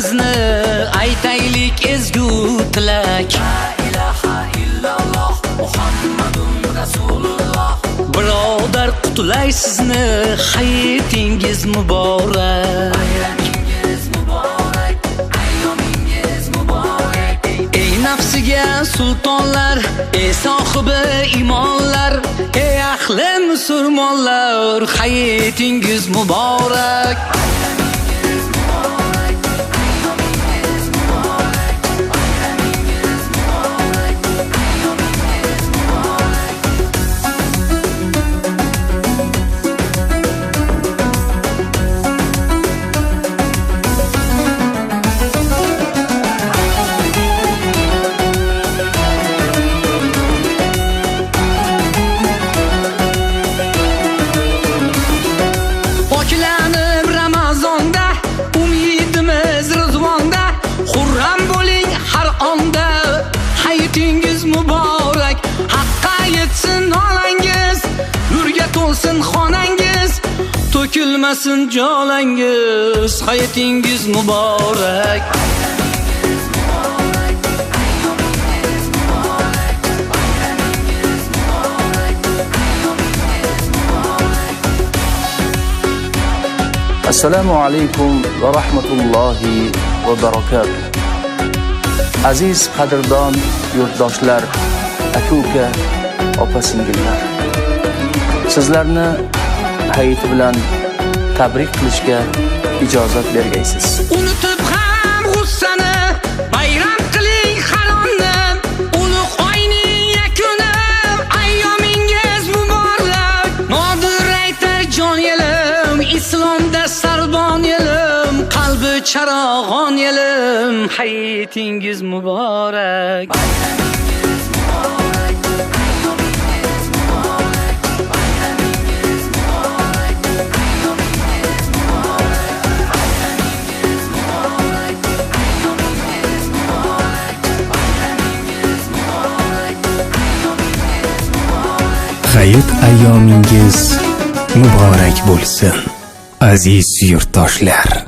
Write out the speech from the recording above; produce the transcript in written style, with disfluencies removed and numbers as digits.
tilimizni aytaylik ezgu tilak. La ilaha illalloh Muhammadun Rasululloh. Birodar qutulay sizni, hayitingiz muborak. Bayramingiz muborak, ayyomingiz muborak. Ey nafsiga sultonlar, ey sohibi imonlar, ey ahli musulmonlar, hayitingiz muborak. Bayramingiz muborak, ayyomingiz muborak. Bayramingiz muborak, ayyomingiz muborak. Poklanib Ramazonda, umidimiz rizvonda, xurram bo'ling har onda, hayitingiz muborak. Haqqa yetsin nolangiz, nurga to'lsin xonangiz, to'kilmasin jolangiz, hayitingiz muborak. Bayramingiz muborak, ayyomingiz muborak. Bayramingiz muborak, ayyomingiz muborak. Assalomu alaykum va rahmatullohi va barakatuh. Aziz qadrdon yurtdoshlar, aka-uka, opa-singillar. Sizlarni hayit bilan tabrik qilishga ijozat bergaysiz. Unutib ham g'ussani, bayram qiling har onni, ulug' oyning yakuni, ayyomingiz muborak. Nodir aytar jon yelim, islomda sarbon yelim, qalbi charog'on yelim, hayitingiz muborak. Bayramingiz muborak, ayyomingiz muborak. Bayramingiz muborak, ayyomingiz muborak. Bayramingiz muborak, ayyomingiz muborak. Bayramingiz muborak, ayyomingiz muborak. Hayit ayyomingiz muborak bo'lsin, aziz yurtdoshlar.